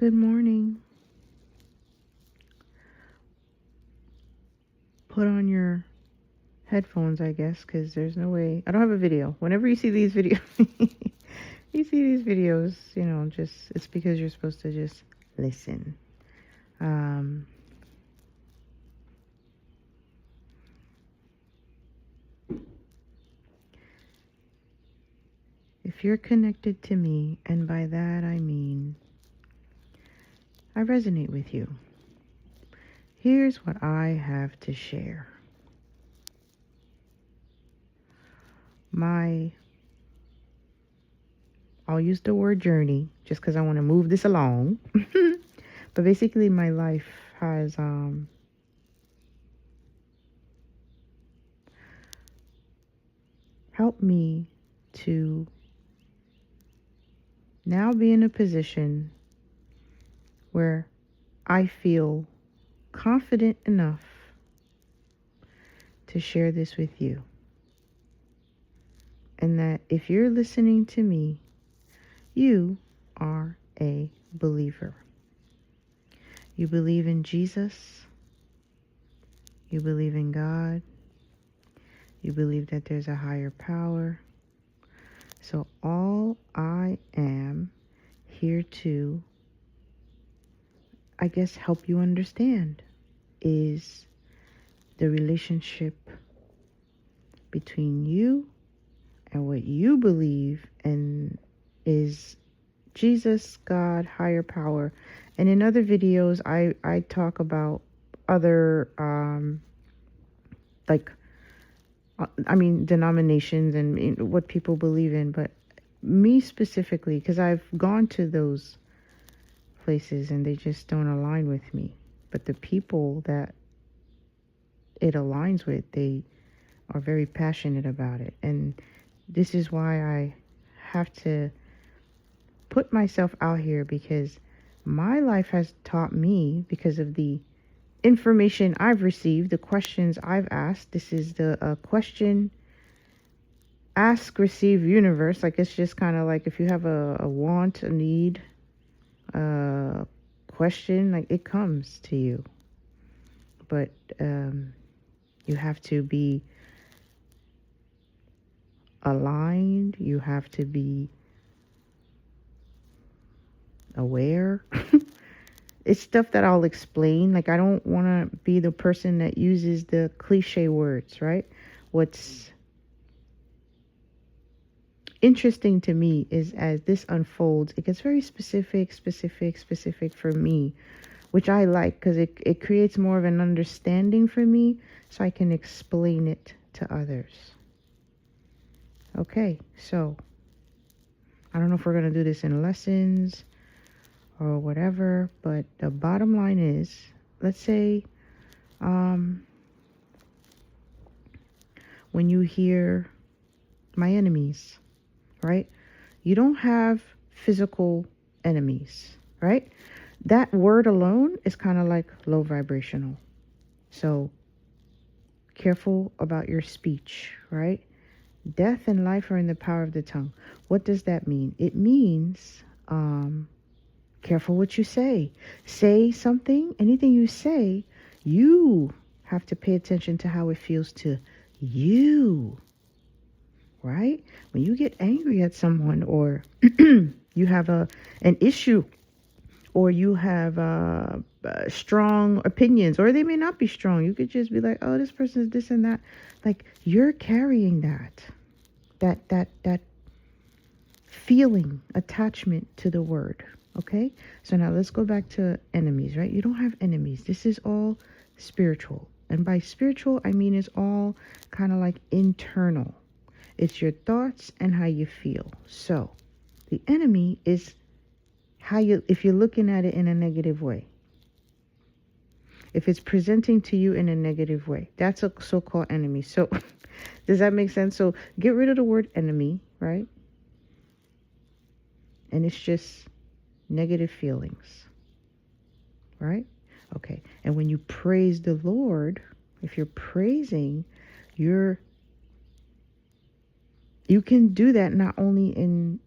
Good morning. Put on your headphones, I guess, because there's no way. I don't have a video. Whenever you see these videos, just it's because you're supposed to just listen. Um, if you're connected to me, and by that I mean I resonate with you, here's what I have to share. I'll use the word journey just because I want to move this along. But basically, my life has helped me to now be in a position where I feel confident enough to share this with you. And that if you're listening to me, you are a believer. You believe in Jesus. You believe in God. You believe that there's a higher power. So all I am here to, I guess, help you understand is the relationship between you and what you believe and is Jesus, God, higher power. And in other videos, I talk about other, denominations and what people believe in. But me specifically, because I've gone to those places and they just don't align with me. But the people that it aligns with, they are very passionate about it. And this is why I have to put myself out here, because my life has taught me, because of the information I've received, the questions I've asked. This is the question, ask, receive universe. Like, it's just kind of like if you have a want, a need, a question, like it comes to you. But you have to be aligned. You have to be aware. It's stuff that I'll explain. Like, I don't want to be the person that uses the cliche words, right? What's interesting to me is, as this unfolds, it gets very specific for me, which I like, because it creates more of an understanding for me, so I can explain it to others. Okay, so I don't know if we're going to do this in lessons or whatever, but the bottom line is, let's say when you hear my enemies, right? You don't have physical enemies, right? That word alone is kind of like low vibrational. So careful about your speech, right? Death and life are in the power of the tongue. What does that mean? It means careful what you say. Say something, anything you say, you have to pay attention to how it feels to you, right? When you get angry at someone, or you have an issue, or you have strong opinions, or they may not be strong. You could just be like, oh, this person is this and that. Like, you're carrying that feeling, attachment to the word. Okay, so now let's go back to enemies, right? You don't have enemies. This is all spiritual. And by spiritual, I mean it's all kind of like internal. It's your thoughts and how you feel. So the enemy is if you're looking at it in a negative way. If it's presenting to you in a negative way, that's a so-called enemy. So does that make sense? So get rid of the word enemy, right? And it's just negative feelings, right? Okay. And when you praise the Lord, if you're praising, you can do that not only in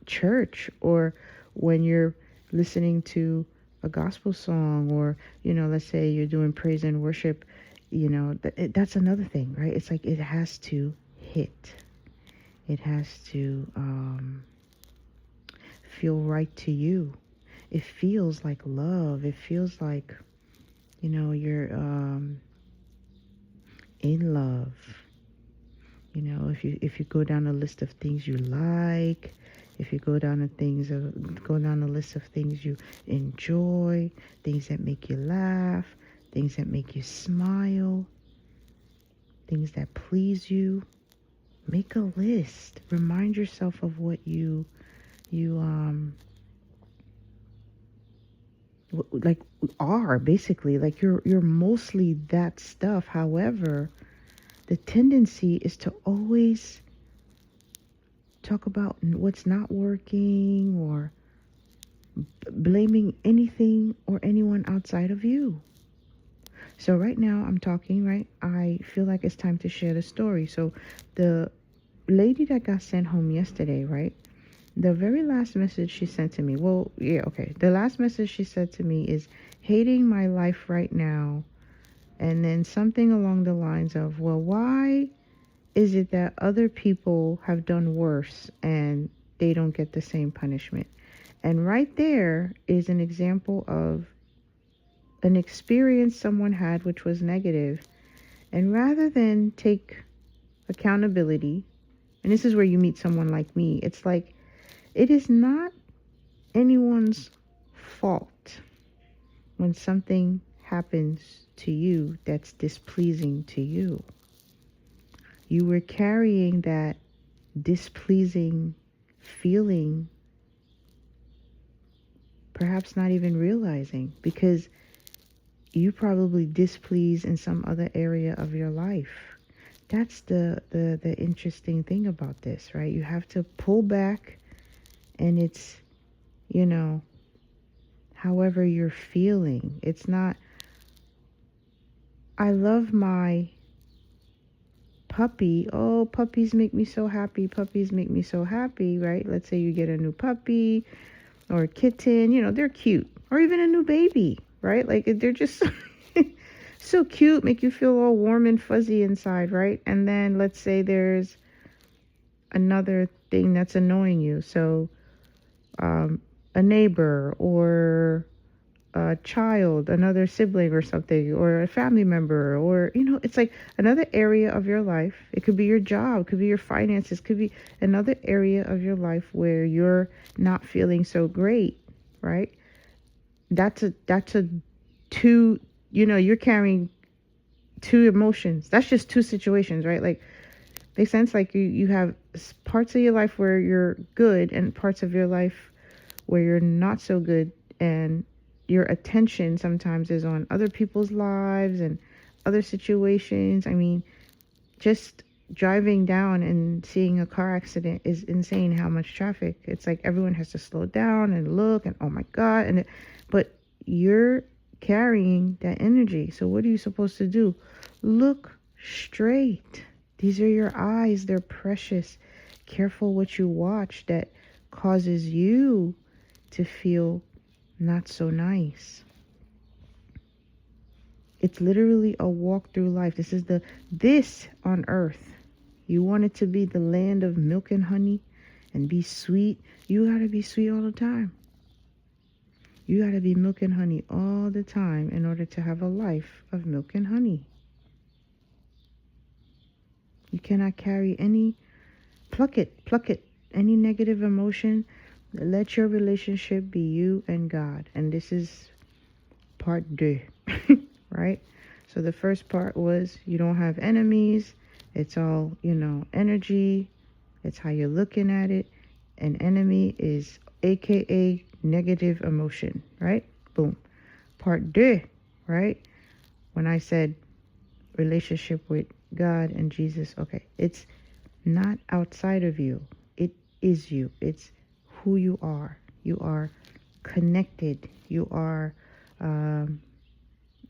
church or when you're listening to a gospel song, or, let's say you're doing praise and worship, that's another thing, right? It's like it has to hit. It has to feel right to you. It feels like love. It feels like, you're in love. If you go down a list of things you like, if you go down a list of things you enjoy, things that make you laugh, things that make you smile, things that please you, make a list. Remind yourself of what you like are, basically, like you're mostly that stuff. However, the tendency is to always talk about what's not working, or blaming anything or anyone outside of you. So right now I'm talking, right? I feel like it's time to share the story. So the lady that got sent home yesterday, right? The very last message she sent to me, the last message she said to me is, hating my life right now. And then something along the lines of, well, why is it that other people have done worse and they don't get the same punishment? And right there is an example of an experience someone had which was negative. And rather than take accountability, and this is where you meet someone like me, it's like, it is not anyone's fault when something happens to you that's displeasing to you. You were carrying that displeasing feeling, perhaps not even realizing, because you probably displeased in some other area of your life. That's the interesting thing about this, right? You have to pull back, and it's, however you're feeling. It's not, I love my puppy. Oh, puppies make me so happy. Puppies make me so happy, right? Let's say you get a new puppy or a kitten, they're cute. Or even a new baby, right? Like, they're just so cute, make you feel all warm and fuzzy inside, right? And then let's say there's another thing that's annoying you. So a neighbor, or a child, another sibling or something, or a family member, or, it's like another area of your life. It could be your job, could be your finances, could be another area of your life where you're not feeling so great, right? That's a two, you're carrying two emotions. That's just two situations, right? Like, makes sense? Like, you have parts of your life where you're good, and parts of your life where you're not so good, and your attention sometimes is on other people's lives and other situations. I mean, just driving down and seeing a car accident is insane, how much traffic. It's like everyone has to slow down and look, and oh my God. But you're carrying that energy. So what are you supposed to do? Look straight. These are your eyes. They're precious. Careful what you watch that causes you to feel not so nice. It's literally a walk through life. This on earth. You want it to be the land of milk and honey and be sweet. You gotta be sweet all the time. You gotta be milk and honey all the time in order to have a life of milk and honey. You cannot carry pluck it, any negative emotion. Let your relationship be you and God. And this is part deux, right? So the first part was, you don't have enemies. It's all, energy. It's how you're looking at it. An enemy is AKA negative emotion, right? Boom. Part deux, right? When I said relationship with God and Jesus, okay, it's not outside of you. It is you. It's who you are. You are connected. You are,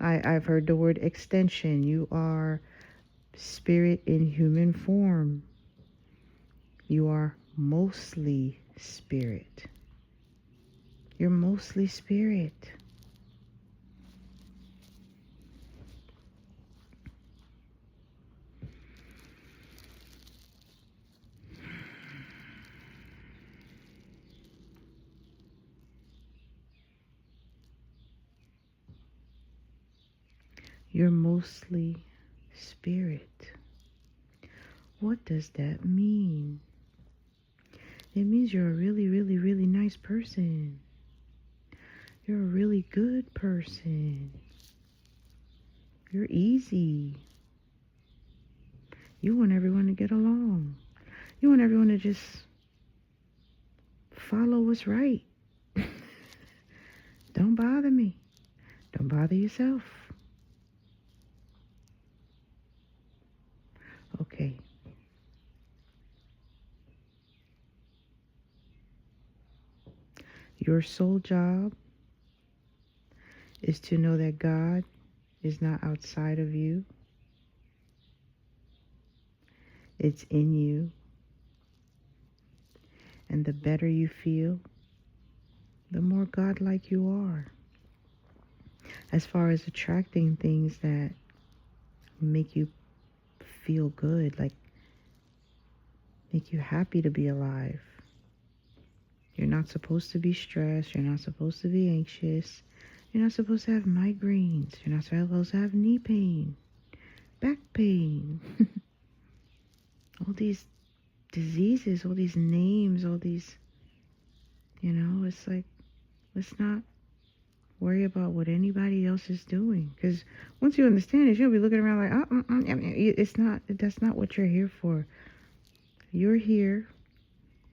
I've heard the word extension. You are spirit in human form. You are mostly spirit. You're mostly spirit. You're mostly spirit. What does that mean? It means you're a really, really, really nice person. You're a really good person. You're easy. You want everyone to get along. You want everyone to just follow what's right. Don't bother me. Don't bother yourself. Okay. Your sole job is to know that God is not outside of you. It's in you. And the better you feel, the more godlike you are. As far as attracting things that make you feel good, like make you happy to be alive. You're not supposed to be stressed. You're not supposed to be anxious. You're not supposed to have migraines. You're not supposed to have knee pain, back pain. All these diseases, all these names, all these, it's like, let's not worry about what anybody else is doing. Because once you understand it, you'll be looking around like, that's not what you're here for. You're here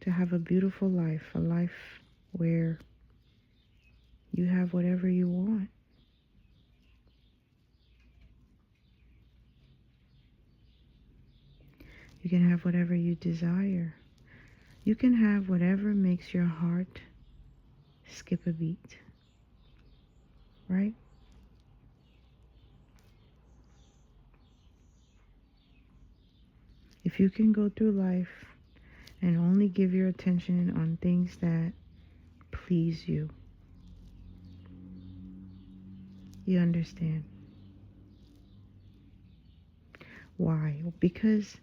to have a beautiful life, a life where you have whatever you want. You can have whatever you desire. You can have whatever makes your heart skip a beat. Right? If you can go through life and only give your attention on things that please you, you understand. Why? Because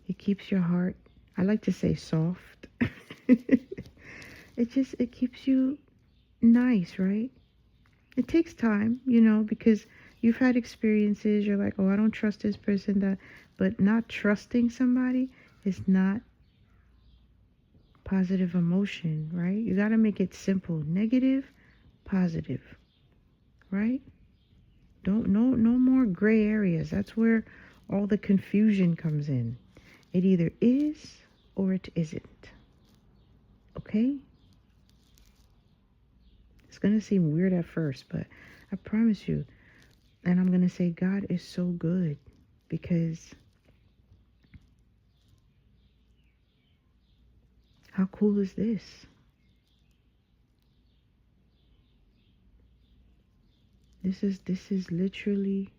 it keeps your heart, I like to say soft. It keeps you nice, right? It takes time, because you've had experiences. You're like, oh, I don't trust this person. But not trusting somebody is not positive emotion, right? You got to make it simple. Negative, positive, right? No more gray areas. That's where all the confusion comes in. It either is or it isn't. Okay? It's going to seem weird at first, but I promise you, and I'm going to say God is so good because how cool is this? This is literally,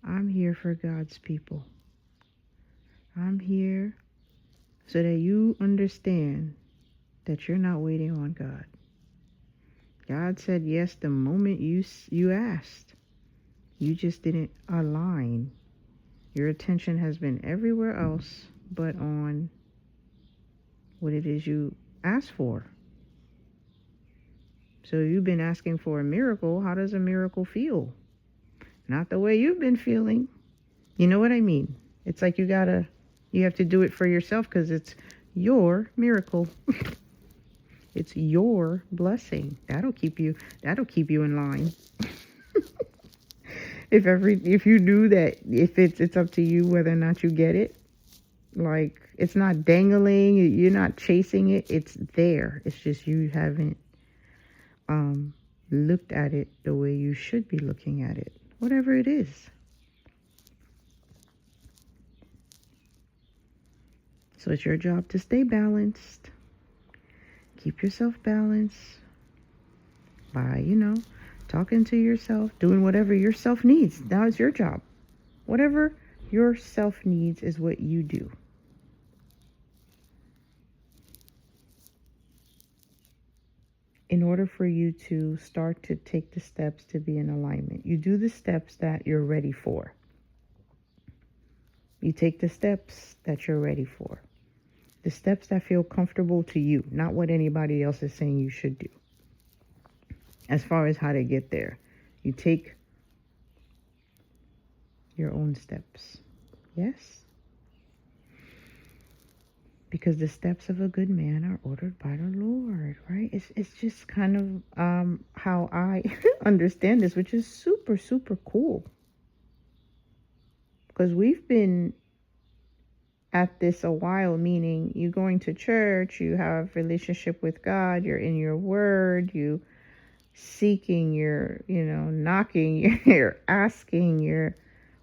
I'm here for God's people. I'm here so that you understand that you're not waiting on God. God said yes the moment you asked. You just didn't align. Your attention has been everywhere else but on what it is you asked for. So you've been asking for a miracle. How does a miracle feel? Not the way you've been feeling. You know what I mean? It's like you have to do it for yourself because it's your miracle. It's your blessing. That'll keep you in line. If you knew that if it's up to you whether or not you get it, like it's not dangling, you're not chasing it, it's there. It's just you haven't looked at it the way you should be looking at it. Whatever it is. So it's your job to stay balanced. Keep yourself balanced by, talking to yourself, doing whatever your self needs. Now it's your job. Whatever your self needs is what you do. in order for you to start to take the steps to be in alignment. You do the steps that you're ready for. You take the steps that you're ready for. The steps that feel comfortable to you, not what anybody else is saying you should do. As far as how to get there, you take your own steps. Yes? Because the steps of a good man are ordered by the Lord, right? It's just kind of how I understand this, which is super, super cool. Because we've been at this a while, meaning you going to church, you have relationship with God, you're in your word, you seeking, you're, knocking, you're asking, you're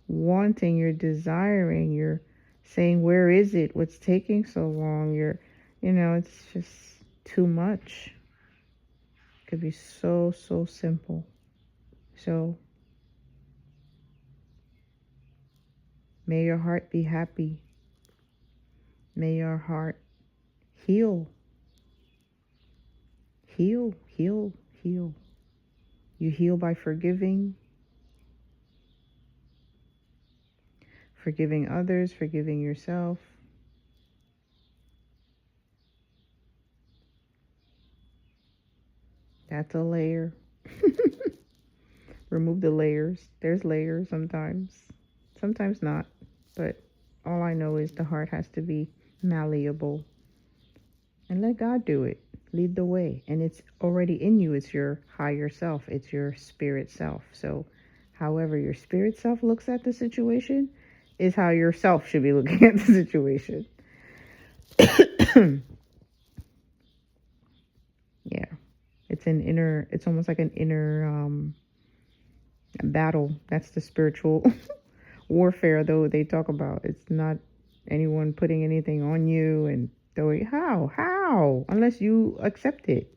wanting, you're desiring, you're saying, where is it? What's taking so long? It's just too much. It could be so, so simple. So may your heart be happy. May your heart heal. Heal, heal, heal. You heal by forgiving others, forgiving yourself. That's a layer. Remove the layers. There's layers sometimes. Sometimes not. But all I know is the heart has to be malleable. And let God do it. Lead the way. And it's already in you. It's your higher self. It's your spirit self. So however your spirit self looks at the situation is how yourself should be looking at the situation. Yeah. It's almost like an inner battle. That's the spiritual warfare, though, they talk about. It's not anyone putting anything on you and throwing. How? Unless you accept it.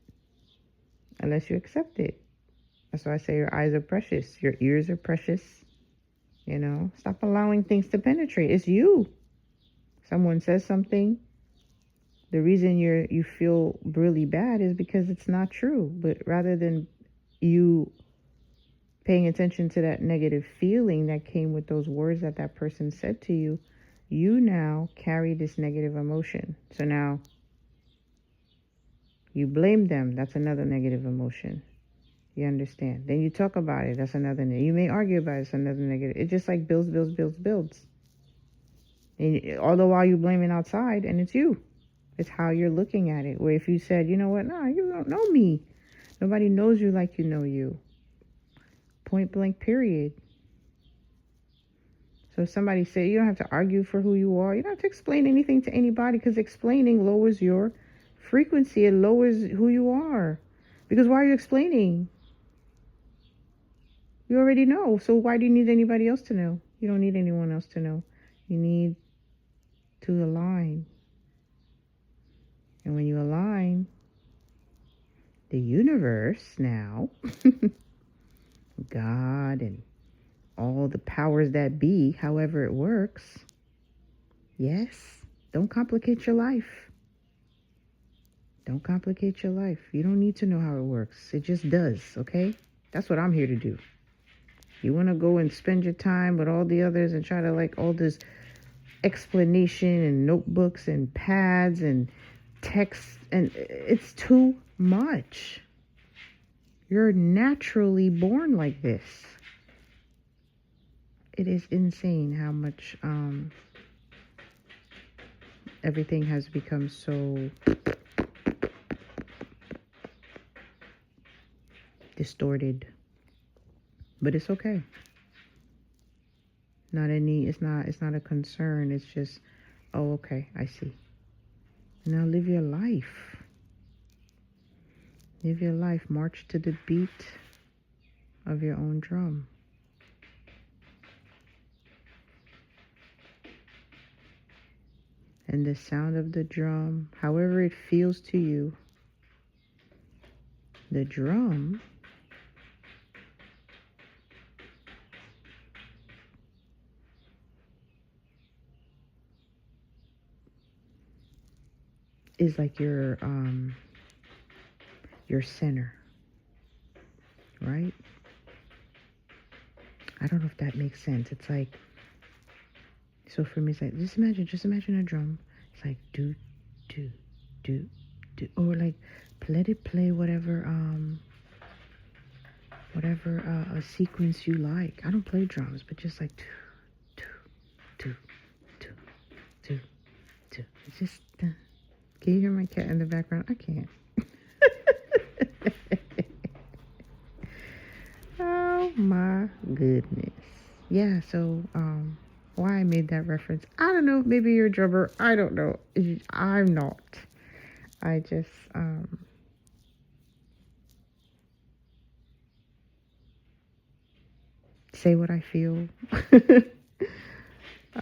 That's why I say your eyes are precious. Your ears are precious. Stop allowing things to penetrate. It's you. Someone says something. The reason you feel really bad is because it's not true. But rather than you paying attention to that negative feeling that came with those words that person said to you, you now carry this negative emotion. So now you blame them. That's another negative emotion. You understand? Then you talk about it. That's another. You may argue about it. It's another negative. It just like builds. And all the while you blaming outside, and it's you. It's how you're looking at it. Where if you said, you know what? No, you don't know me. Nobody knows you like you know you. Point blank, period. So if somebody say, you don't have to argue for who you are. You don't have to explain anything to anybody, because explaining lowers your frequency. It lowers who you are. Because why are you explaining? You already know. So why do you need anybody else to know? You don't need anyone else to know. You need to align. And when you align, the universe now, God and all the powers that be, however it works, yes, don't complicate your life. Don't complicate your life. You don't need to know how it works. It just does, okay? That's what I'm here to do. You want to go and spend your time with all the others and try to like all this explanation and notebooks and pads and text, and it's too much. You're naturally born like this. It is insane how much everything has become so distorted. But it's okay. It's not a concern. It's just, oh, okay, I see. Now live your life. Live your life. March to the beat of your own drum. And the sound of the drum, however it feels to you, the drum is like your your center, right? I don't know if that makes sense. It's like, so for me, it's like, just imagine a drum. It's like, do, do, do, do, or like, let it play whatever a sequence you like. I don't play drums, but just like, do, do, do, do, do. It's just, can you hear my cat in the background? I can't. Oh my goodness. Yeah, so why I made that reference, I don't know. Maybe you're a drummer. I don't know. I'm not. I just say what I feel.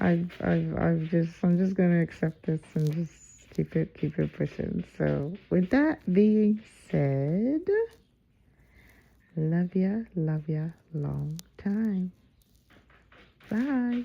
I'm just gonna accept this and just keep it pushing. So with that being said, love ya, long time. Bye.